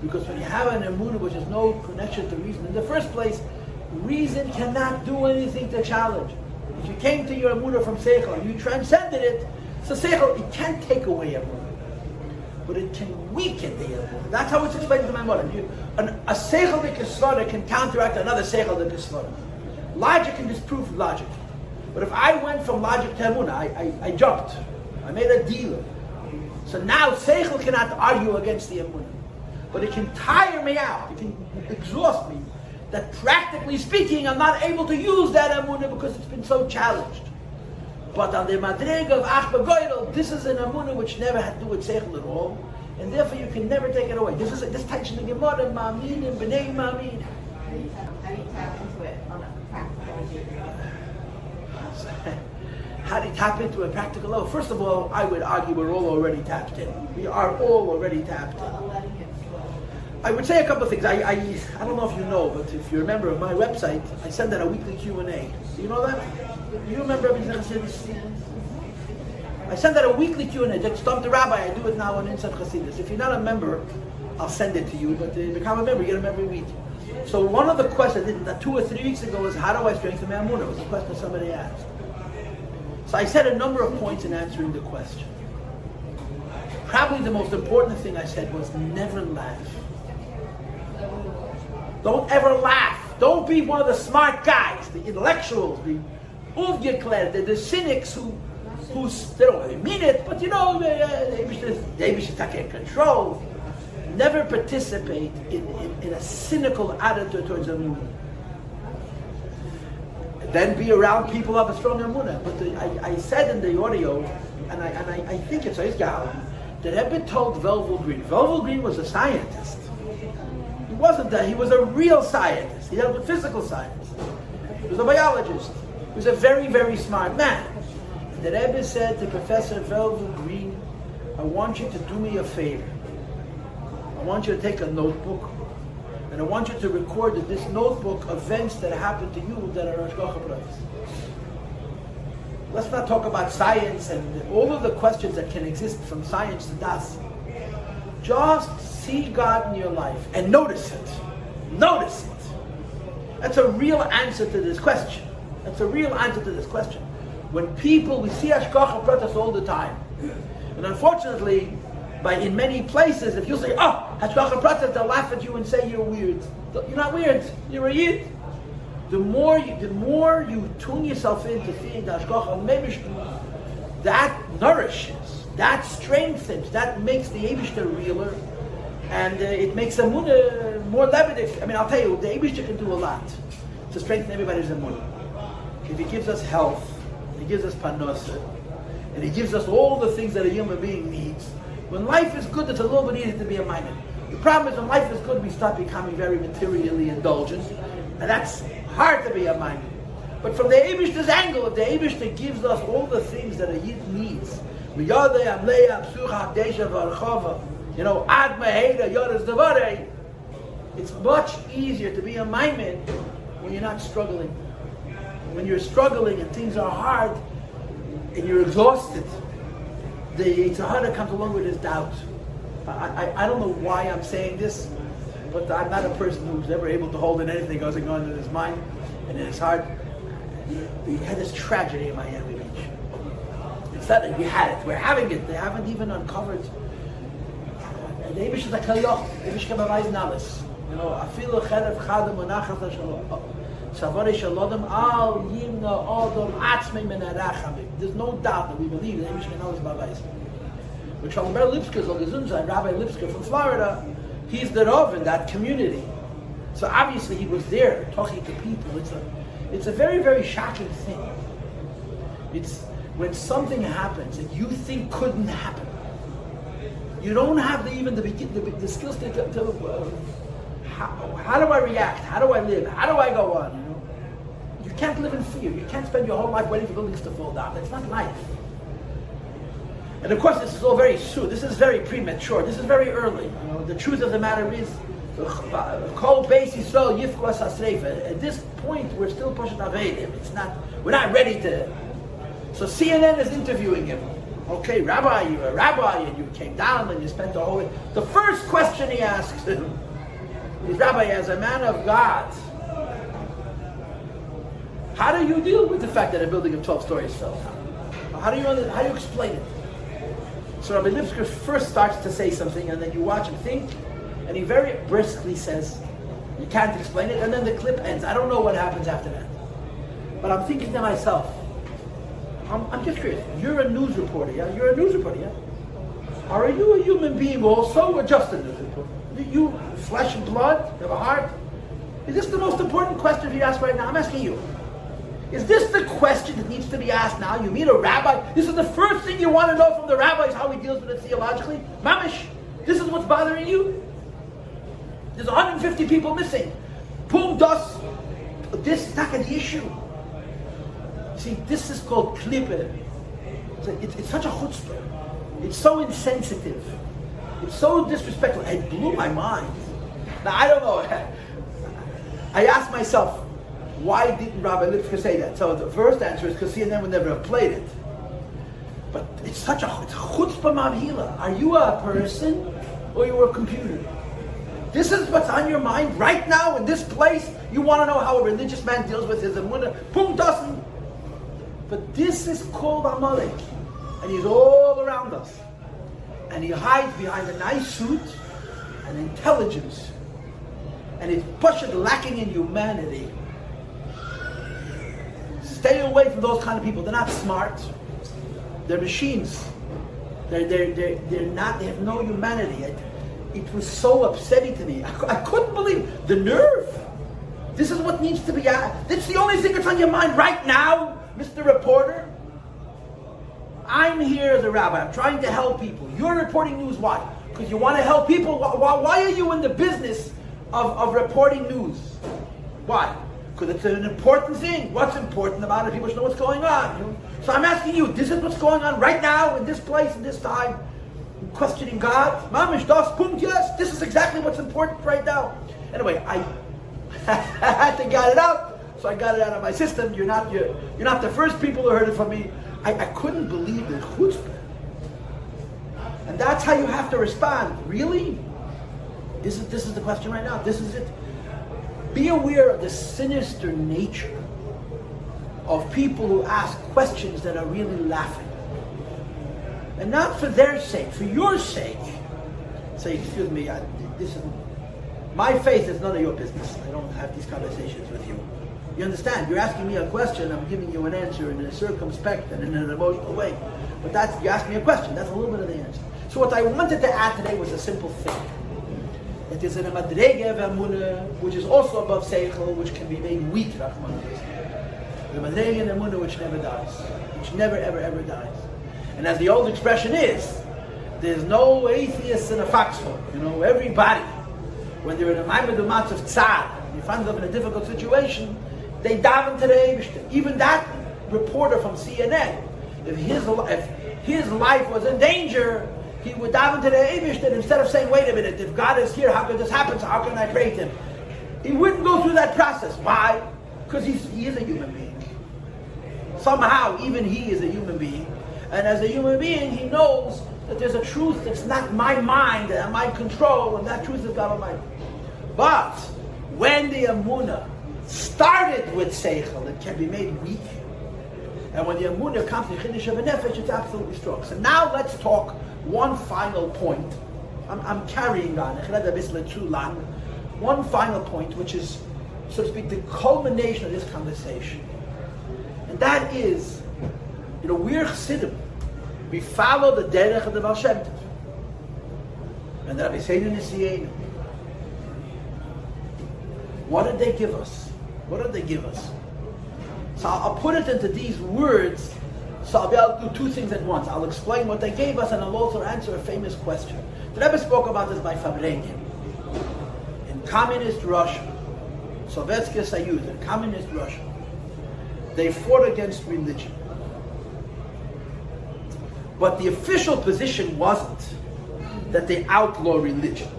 Because when you have an emunah which has no connection to reason, in the first place, reason cannot do anything to challenge. If you came to your emunah from seichel and you transcended it, so seichel, it can't take away emunah, but it can weaken the emunah. That's how it's explained to my mother. A seichel d'kesvara can counteract another seichel d'kesvara. Logic can disprove logic. But if I went from logic to emunah, I jumped. I made a deal. So now seichel cannot argue against the emunah, but it can tire me out. It can exhaust me. That practically speaking, I'm not able to use that emunah because it's been so challenged. But on the madrega of Ach Begoydel, this is an emunah which never had to do with seichel at all, and therefore you can never take it away. This touches the Gemara, Ma'amin and B'nei Ma'amin. How do you tap into it on a practical level? How do you tap into a practical level? First of all, I would argue we're all already tapped in. We are all already tapped in. Letting it flow. I would say a couple of things. I don't know if you know, but if you're a member of my website, I send out a weekly Q&A. Do you know that? Do you remember everything I said? I send out a weekly Q&A. Just Stump the Rabbi. I do it now on Inside Chassidus. If you're not a member, I'll send it to you. But to become a member, you get them every week. So one of the questions I did 2 or 3 weeks ago was, how do I strengthen my emunah? It was a question somebody asked. So I said a number of points in answering the question. Probably the most important thing I said was never laugh. Don't ever laugh. Don't be one of the smart guys, the intellectuals, the uvgekler, the cynics who they don't really mean it, but you know, they should take control. Never participate in a cynical attitude towards emunah. Then be around people who have a strong emunah. But I said in the audio, and I think it's Eisgal, that Rebbe told Velvel Green. Velvel Green was a scientist. He wasn't that. He was a real scientist. He dealt with physical science. He was a biologist. He was a very, very smart man. And the Rebbe said to Professor Velvel Green, I want you to do me a favor. I want you to take a notebook, and I want you to record in this notebook events that happened to you that are Hashgacha Pratis. Let's not talk about science and all of the questions that can exist from science to das. Just see God in your life and notice it. Notice it. That's a real answer to this question. That's a real answer to this question. When people, we see Hashgacha Pratis all the time. And unfortunately, in many places, if you say, Hashgacha Pratis, they'll laugh at you and say you're weird. You're not weird, you're a Yid. The more you tune yourself into seeing the Hashgacha Meibishter, that nourishes, that strengthens, that makes the Eibishter realer, and it makes Emunah more levitic. I mean, I'll tell you, the Eibishter can do a lot to strengthen everybody's Emunah. If he gives us health, he gives us parnasa, and he gives us all the things that a human being needs. When life is good, it's a little bit easier to be a maimed. The problem is when life is good, we start becoming very materially indulgent, and that's hard to be a maimed. But from the Eibishter's angle, if the Eibishter gives us all the things that a Yid needs, it's much easier to be a maimed when you're not struggling. When you're struggling and things are hard and you're exhausted, the Yitzhahara that comes along with his doubt. I don't know why I'm saying this, but I'm not a person who's ever able to hold in anything goes on in his mind and in his heart. We had this tragedy in Miami Beach. It's not that we had it, we're having it. They haven't even uncovered. The Eibush is like Kalyoch, Eibush can beweisen alles. You know, afilu cherev chadam unachas shalom. Savari shalodam al yimna odom atzmei min harachamim. There's no doubt that we believe that Eibush can always beweisen. When Shalom Ber Lipsker, Rabbi Lipsker from Florida, he's the Rav in that community. So obviously he was there talking to people. It's a very, very shocking thing. It's when something happens that you think couldn't happen. You don't have the skills to how do I react? How do I live? How do I go on? You know, you can't live in fear. You can't spend your whole life waiting for buildings to fall down. That's not life. And of course, this is all very soon. This is very premature. This is very early. You know, the truth of the matter is, at this point, we're still pushing Avedim. We're not ready to. So CNN is interviewing him. Okay, Rabbi, you're a rabbi, and you came down and you spent the whole day. The first question he asks him is, Rabbi, as a man of God, how do you deal with the fact that a building of 12 stories fell down? How do you explain it? So Rabbi Lipsker first starts to say something, and then you watch him think, and he very briskly says, you can't explain it, and then the clip ends. I don't know what happens after that. But I'm thinking to myself, I'm just curious, you're a news reporter, yeah? You're a news reporter, yeah? Are you a human being also, or just a news reporter? You flesh and blood, you have a heart? Is this the most important question you ask right now? I'm asking you. Is this the question that needs to be asked now? You meet a rabbi, this is the first thing you want to know from the rabbi is how he deals with it theologically? Mamish, this is what's bothering you? There's 150 people missing. Boom, dust. This is not the issue. See, this is called klippe. It's such a chutzpah. It's so insensitive. It's so disrespectful. It blew my mind. Now, I don't know. I asked myself, why didn't Rabbi Lipsker say that? So the first answer is because CNN would never have played it. But it's a chutzpah mavhila. Are you a person or you a computer? This is what's on your mind right now in this place. You want to know how a religious man deals with his emunah. Boom, doesn't. But this is called Amalek. And he's all around us. And he hides behind a nice suit and intelligence. And it's pushed lacking in humanity. Stay away from those kind of people. They're not smart. They're machines. They're not. They have no humanity. It was so upsetting to me. I couldn't believe the nerve. This is what needs to be asked. That's the only thing that's on your mind right now, Mr. Reporter. I'm here as a rabbi. I'm trying to help people. You're reporting news. Why? Because you want to help people. Why are you in the business of reporting news? Why? Because it's an important thing. What's important about it? People should know what's going on. You know? So I'm asking you, this is what's going on right now, in this place, in this time. I'm questioning God. Mamish, das, punkt, yes. This is exactly what's important right now. Anyway, I had to get it out, so I got it out of my system. You're not the first people who heard it from me. I couldn't believe the chutzpah. And that's how you have to respond. Really? This is the question right now. This is it. Be aware of the sinister nature of people who ask questions that are really laughing. And not for their sake, for your sake. Say, excuse me, this is my faith is none of your business. I don't have these conversations with you. You understand? You're asking me a question, I'm giving you an answer in a circumspect and in an emotional way. But you asked me a question, that's a little bit of the answer. So what I wanted to add today was a simple thing. It is in a madrege v'amunah, which is also above seichel, which can be made weak, Rahman. The madrege v'amunah which never dies, which never ever ever dies. And as the old expression is, there's no atheist in a foxhole. You know, everybody, when they're in a maimed u'matz of tzar, you find them in a difficult situation, they daven to the Eibishter. Even that reporter from CNN, if his life was in danger, he would daven to the Eibishter instead of saying, wait a minute, if God is here, how could this happen? So how can I pray to him? He wouldn't go through that process. Why? Because he is a human being. Somehow, even he is a human being. And as a human being, he knows that there's a truth that's not my mind and my control, and that truth is God Almighty. But when the Amunah started with Seichel, it can be made weak. And when the Amunah comes to Chiddush of a Nefesh, it's absolutely strong. So now let's talk one final point. I'm carrying on. One final point, which is, so to speak, the culmination of this conversation. And that is, we're Chassidim. We follow the derech of the Baal Shem Tov. And the Rabbi Seinu Nisiyenu. What did they give us? What did they give us? So I'll put it into these words, so I'll be able to do two things at once. I'll explain what they gave us, and I'll also answer a famous question. The Rebbe spoke about this by Fabrengen. In communist Russia, Sovietsky Soyuz, in communist Russia, they fought against religion. But the official position wasn't that they outlaw religion.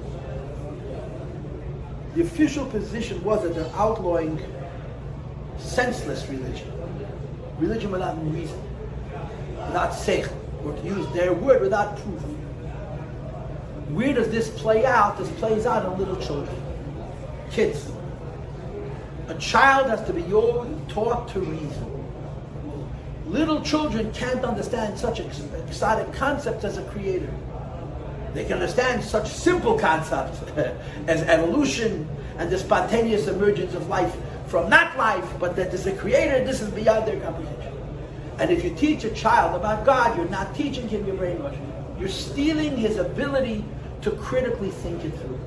The official position was that they're outlawing senseless religion. Religion without reason, without seichel, or to use their word, without proof. Where does this play out? This plays out in little children, kids. A child has to be taught to reason. Little children can't understand such exotic concepts as a creator. They can understand such simple concepts as evolution and the spontaneous emergence of life from not life, but that there's a creator. This is beyond their comprehension. And if you teach a child about God, you're not teaching him, you're brainwashing him. You're stealing his ability to critically think it through.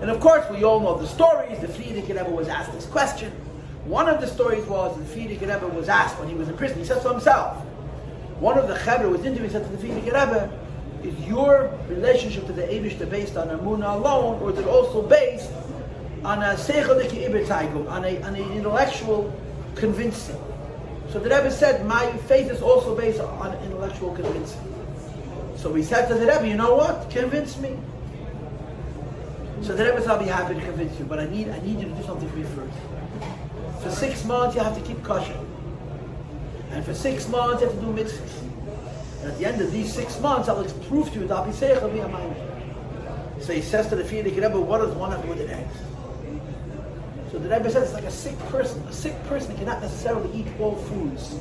And of course, we all know the stories. The Frierdiker Rebbe was asked this question. One of the stories was the Frierdiker Rebbe was asked when he was in prison. He said to himself, one of the Chevra was interviewed, he said to the Frierdiker Rebbe, is your relationship to the Eibishter based on Amunah alone, or is it also based on a seichel überzeugung, on an intellectual convincing? So the Rebbe said, my faith is also based on intellectual convincing. So he said to the Rebbe, you know what? Convince me. So the Rebbe said, I'll be happy to convince you, but I need you to do something for me first. For 6 months you have to keep kosher. And for 6 months you have to do mitzvahs. And at the end of these 6 months, I'll prove to you that I'll be seichel via mine. So he says to the Frierdiker Rebbe, what does one have to do with an egg? So the Rebbe says it's like a sick person. A sick person cannot necessarily eat all foods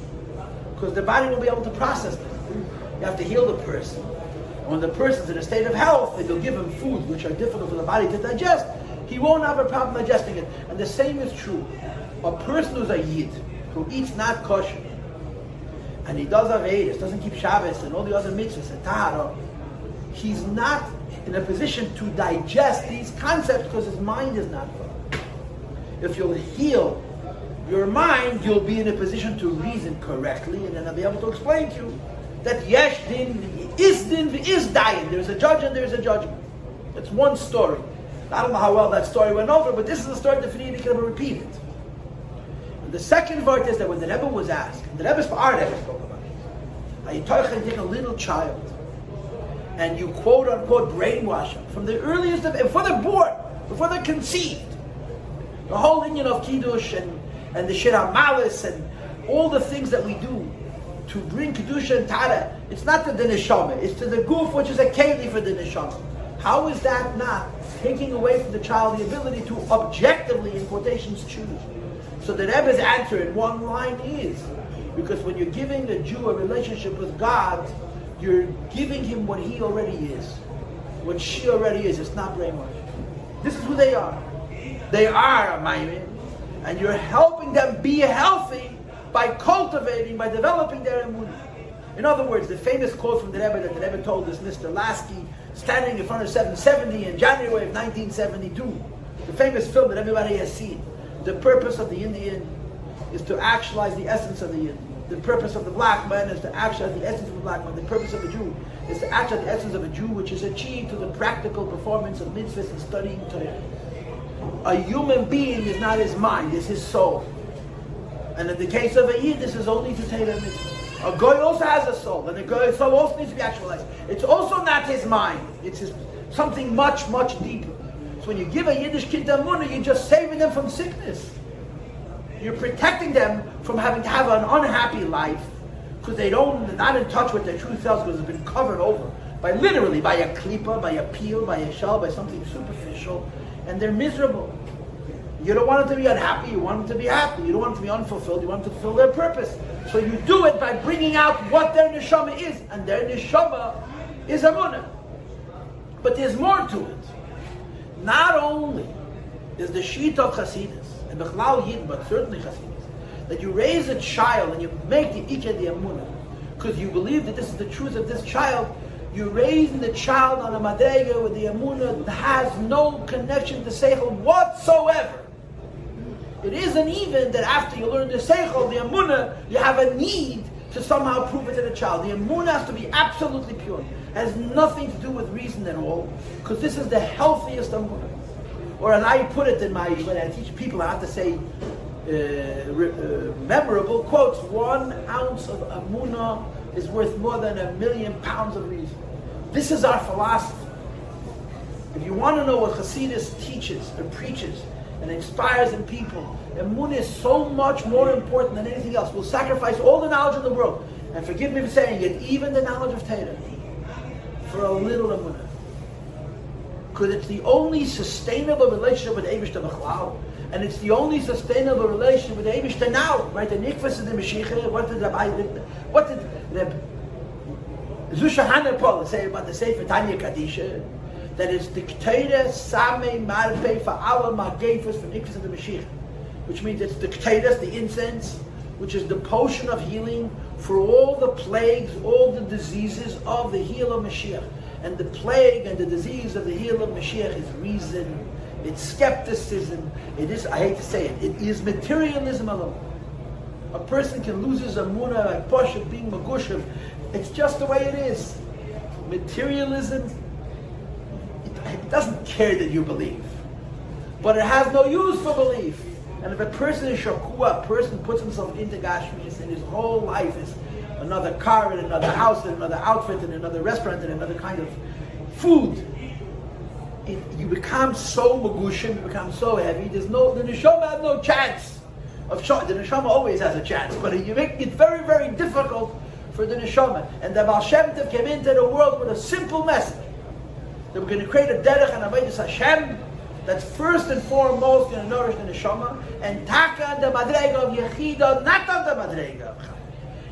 because the body won't be able to process them. You have to heal the person. And when the person's in a state of health, and you'll give him foods which are difficult for the body to digest, he won't have a problem digesting it. And the same is true. A person who's a yid, who eats not kosher, and he does Avedas, doesn't keep Shabbos and all the other mitzvahs and Tahara, he's not in a position to digest these concepts because his mind is not well. If you'll heal your mind, you'll be in a position to reason correctly, and then I'll be able to explain to you that yesh din, is dayin. There's a judge and there's a judgment. It's one story. I don't know how well that story went over, but this is a story that Frierdiker Rebbe repeated. The second part is that when the Rebbe was asked, our Rebbe spoke about it, are you take a little child and you quote unquote brainwash them from the earliest of, before they're born, before they're conceived, the whole union of Kiddush and the Shir HaMalis and all the things that we do to bring Kedusha and Tara, it's not to the Neshama, it's to the Guf, which is a Keli for the Neshama. How is that not taking away from the child the ability to objectively, in quotations, choose? So the Rebbe's answer in one line is, because when you're giving a Jew a relationship with God, you're giving him what he already is, what she already is. It's not brainwashed. This is who they are. They are a Maimon, and you're helping them be healthy by cultivating, by developing their emunah. In other words, the famous quote from the Rebbe that the Rebbe told is Mr. Lasky standing in front of 770 in January of 1972. The famous film that everybody has seen. The purpose of the Indian is to actualize the essence of the Indian. The purpose of the black man is to actualize the essence of the black man. The purpose of the Jew is to actualize the essence of a Jew, which is achieved through the practical performance of mitzvahs and studying Torah. A human being is not his mind, it's his soul. And in the case of a Yid, this is only to Torah mitzvah. A Goy also has a soul, and a Goy soul also needs to be actualized. It's also not his mind, it's something much, much deeper. So when you give a Yiddish kid the emunah, you're just saving them from sickness. You're protecting them from having to have an unhappy life because they're not in touch with their true selves because it's been covered over by a klipa, by a peel, by a shell, by something superficial, and they're miserable. You don't want them to be unhappy, you want them to be happy. You don't want them to be unfulfilled, you want them to fulfill their purpose. So you do it by bringing out what their neshama is, and their neshama is emunah. But there's more to it. Not only is the sheet of Chasidus, and Bechlal Yid, but certainly Chasidus, that you raise a child and you make the Ikeh the emunah, because you believe that this is the truth of this child. You're raising the child on a madrega with the emunah that has no connection to seichel whatsoever. It isn't even that after you learn the seichel, the emunah, you have a need to somehow prove it to the child. The emunah has to be absolutely pure. It has nothing to do with reason at all, because this is the healthiest emunah. Or as I put it when I teach people, I have to say memorable quotes. 1 ounce of emunah is worth more than 1,000,000 pounds of reason. This is our philosophy. If you want to know what Hasidus teaches and preaches and inspires in people, emunah is so much more important than anything else. We'll sacrifice all the knowledge in the world, and forgive me for saying it, even the knowledge of Torah, for a little emunah. Because it's the only sustainable relationship with Eibishter Bechlal, and it's the only sustainable relationship with Eibishter now. Right? The Nikvas and the Mashiach. What did Rabbi Zusha Paul say about the Sefer Tanya Kadisha? That is the Kteda Samei Marpe for our Magefas for Nikvas and the Mashiach, which means it's the Ktedas, the incense, which is the potion of healing for all the plagues, all the diseases of the heel of Mashiach. And the plague and the disease of the heel of Mashiach is reason, it's skepticism, it is, I hate to say it, it is materialism alone. A person can lose his emunah like Pasha being Magushav. It's just the way it is. Materialism, it doesn't care that you believe. But it has no use for belief. And if a person is shakua, a person puts himself into Gashmias and his whole life is another car and another house and another outfit and another restaurant and another kind of food. You become so magushim, you become so heavy. The neshama has no chance of shot. The neshama always has a chance, but you make it very, very difficult for the neshama. And the Baal Shem Tov came into the world with a simple message that we're going to create a derech and avodas Hashem that's first and foremost going to nourish the neshama, and taka the madrega of yechida, not of the madrega of chai.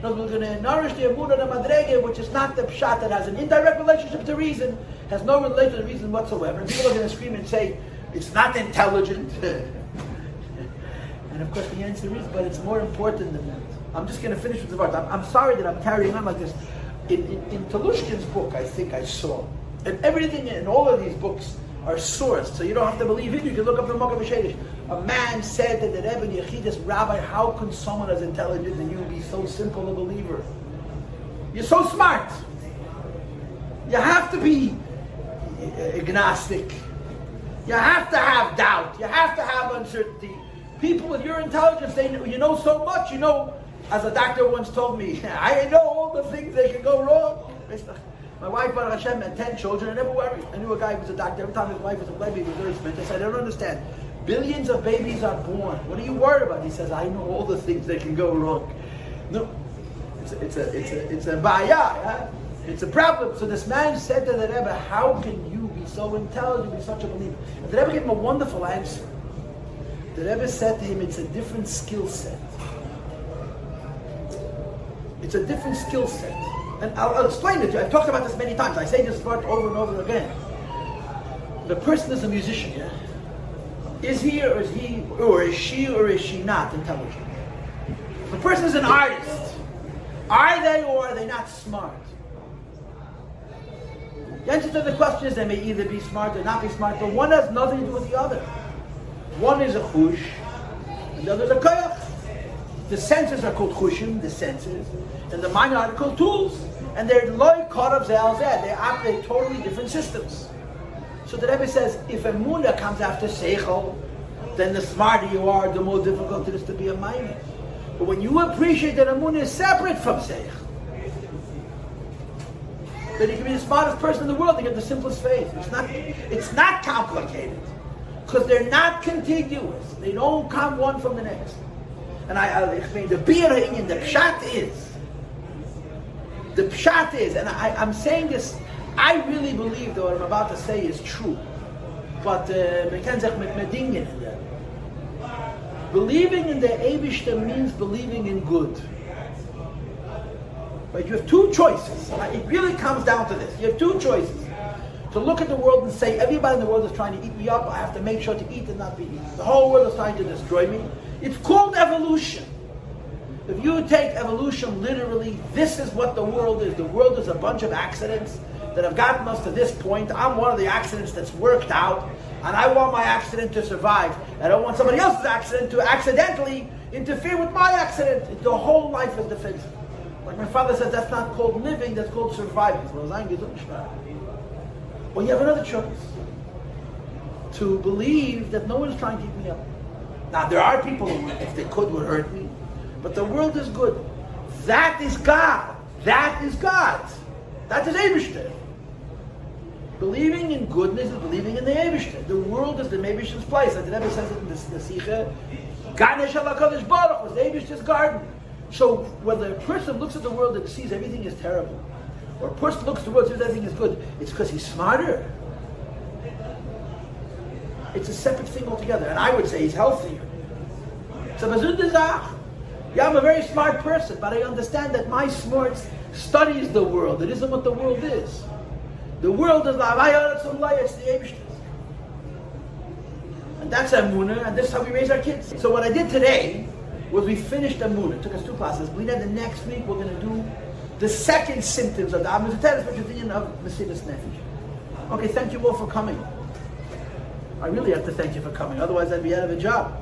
No, we're going to nourish the emunah the madrega, which is not the pshat, that has an indirect relationship to reason, has no relation to reason whatsoever. And people are going to scream and say, it's not intelligent. And of course the answer is, but it's more important than that. I'm just going to finish with the word. I'm sorry that I'm carrying on like this. In Telushkin's book, I think I saw, and everything in all of these books are sourced, so you don't have to believe it. You can look up the Mokav Shadish. A man said that the Rebbe Yechidus, Rabbi, how can someone as intelligent as you be so simple a believer? You're so smart. You have to be agnostic. You have to have doubt. You have to have uncertainty. People with your intelligence, you know so much. You know, as a doctor once told me, I know all the things that can go wrong. My wife, Baruch Hashem, had 10 children. I never worried. I knew a guy who was a doctor. Every time his wife was a baby, he was very expensive. I said, I don't understand. Billions of babies are born. What are you worried about? He says, I know all the things that can go wrong. No, it's a baya. Yeah? It's a problem. So this man said to the Rebbe, how can you be so intelligent, be such a believer? And the Rebbe gave him a wonderful answer. The Rebbe said to him, it's a different skill set. It's a different skill set. And I'll explain it to you. I've talked about this many times. I say this word over and over again. The person is a musician, yeah? Is he or is he, or is she not intelligent? The person is an artist. Are they or are they not smart? The answer to the question is they may either be smart or not be smart, but one has nothing to do with the other. One is a chush, and the other is a koyach. The senses are called chushim, the senses, and the mind are called tools, and they're loy karav zelzeh. They operate totally different systems. So the Rebbe says, if a muna comes after seichel, then the smarter you are, the more difficult it is to be a miner. But when you appreciate that a muna is separate from seichel, then you can be the smartest person in the world and get the simplest faith. It's not complicated. Because they're not contiguous. They don't come one from the next. And I mean, the pshat is, and I'm saying this, I really believe that what I'm about to say is true. But believing in the Eibishter means believing in good. Right? You have two choices. It really comes down to this. You have two choices. To look at the world and say, everybody in the world is trying to eat me up, I have to make sure to eat and not be eaten. The whole world is trying to destroy me. It's called evolution. If you take evolution literally, this is what the world is. The world is a bunch of accidents that have gotten us to this point. I'm one of the accidents that's worked out, and I want my accident to survive. I don't want somebody else's accident to accidentally interfere with my accident. The whole life is defensive. Like my father said, that's not called living, that's called surviving. Well, you have another choice. To believe that no one is trying to keep me up. Now, there are people who, if they could, would hurt me. But the world is good. That is God. That is God. That is Eibishter. Believing in goodness is believing in the Eibishter. The world is the Eibishter's place. Like the Rebbe says it in the Sikha. Ganesh HaLakadosh Baruch was the Eibishter's garden. So, whether a person looks at the world and sees everything is terrible, or a person looks at the world and says everything is good, it's because he's smarter. It's a separate thing altogether. And I would say he's healthier. So, yeah, I'm a very smart person, but I understand that my smarts studies the world. It isn't what the world is. The world is it's the Eibishter. And that's Emunah, and this is how we raise our kids. So what I did today was we finished Emunah. It took us 2 classes. We know the next week we're going to do the second symptoms of the Amizateres, which is the end of Mesilas Nefesh. Okay, thank you all for coming. I really have to thank you for coming, otherwise I'd be out of a job.